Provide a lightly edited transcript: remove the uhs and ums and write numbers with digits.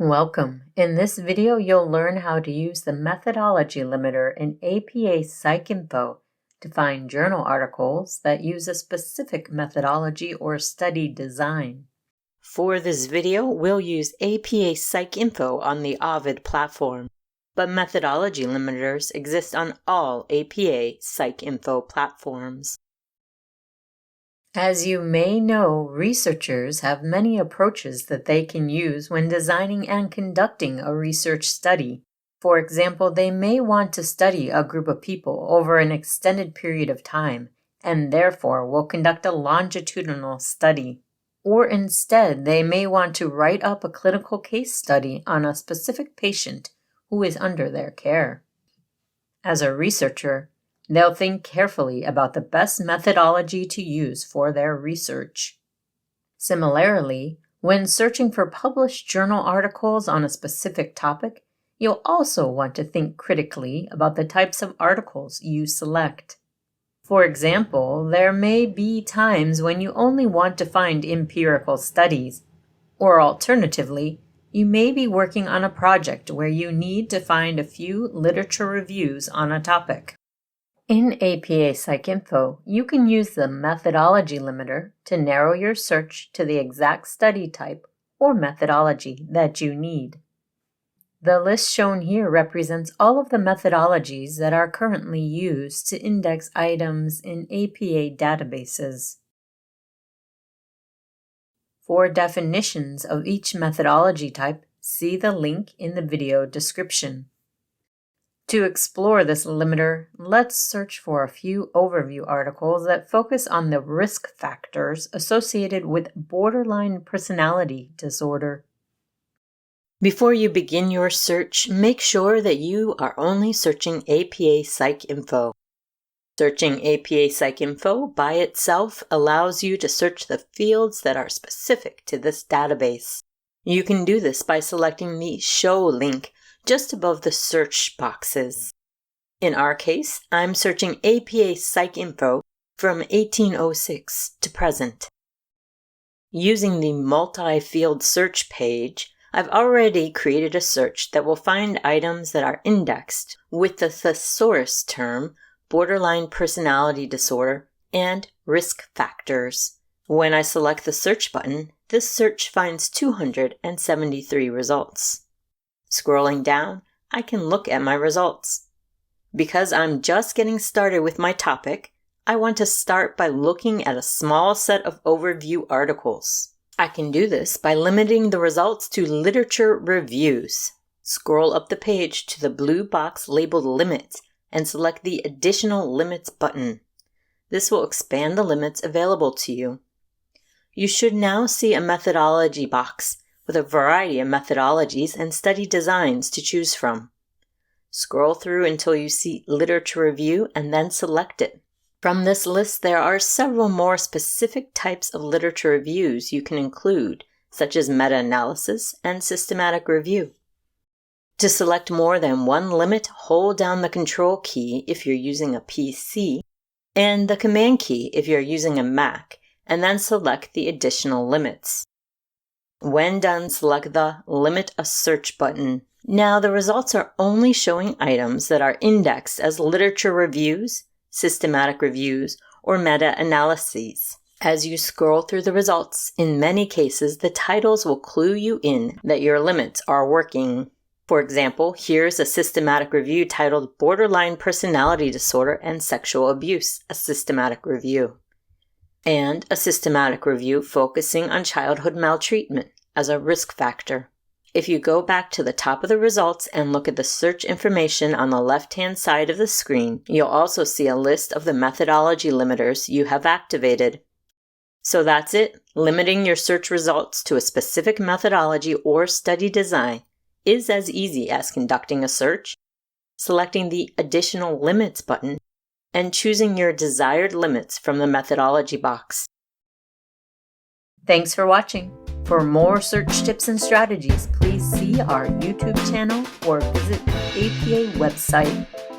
Welcome. In this video, you'll learn how to use the methodology limiter in APA PsycInfo to find journal articles that use a specific methodology or study design. For this video, we'll use APA PsycInfo on the Ovid platform, but methodology limiters exist on all APA PsycInfo platforms. As you may know, researchers have many approaches that they can use when designing and conducting a research study. For example, they may want to study a group of people over an extended period of time, and therefore will conduct a longitudinal study. Or instead, they may want to write up a clinical case study on a specific patient who is under their care. As a researcher, they'll think carefully about the best methodology to use for their research. Similarly, when searching for published journal articles on a specific topic, you'll also want to think critically about the types of articles you select. For example, there may be times when you only want to find empirical studies, or alternatively, you may be working on a project where you need to find a few literature reviews on a topic. In APA PsycInfo, you can use the methodology limiter to narrow your search to the exact study type or methodology that you need. The list shown here represents all of the methodologies that are currently used to index items in APA databases. For definitions of each methodology type, see the link in the video description. To explore this limiter, let's search for a few overview articles that focus on the risk factors associated with borderline personality disorder. Before you begin your search, make sure that you are only searching APA PsycInfo. Searching APA PsycInfo by itself allows you to search the fields that are specific to this database. You can do this by selecting the Show link just above the search boxes. In our case, I'm searching APA PsycInfo from 1806 to present. Using the multi-field search page, I've already created a search that will find items that are indexed with the thesaurus term borderline personality disorder and risk factors. When I select the search button, this search finds 273 results. Scrolling down, I can look at my results. Because I'm just getting started with my topic, I want to start by looking at a small set of overview articles. I can do this by limiting the results to literature reviews. Scroll up the page to the blue box labeled Limits and select the Additional Limits button. This will expand the limits available to you. You should now see a methodology box with a variety of methodologies and study designs to choose from. Scroll through until you see Literature Review and then select it. From this list, there are several more specific types of literature reviews you can include, such as meta-analysis and systematic review. To select more than one limit, hold down the Control key if you're using a PC and the Command key if you're using a Mac, and then select the additional limits. When done, select the Limit a Search button. Now the results are only showing items that are indexed as literature reviews, systematic reviews, or meta-analyses. As you scroll through the results, in many cases the titles will clue you in that your limits are working. For example, here's a systematic review titled Borderline Personality Disorder and Sexual Abuse, a systematic review, and a systematic review focusing on childhood maltreatment as a risk factor. If you go back to the top of the results and look at the search information on the left-hand side of the screen, you'll also see a list of the methodology limiters you have activated. So that's it. Limiting your search results to a specific methodology or study design is as easy as conducting a search, selecting the Additional Limits button, and choosing your desired limits from the methodology box. Thanks for watching. For more search tips and strategies, please see our YouTube channel or visit the APA website.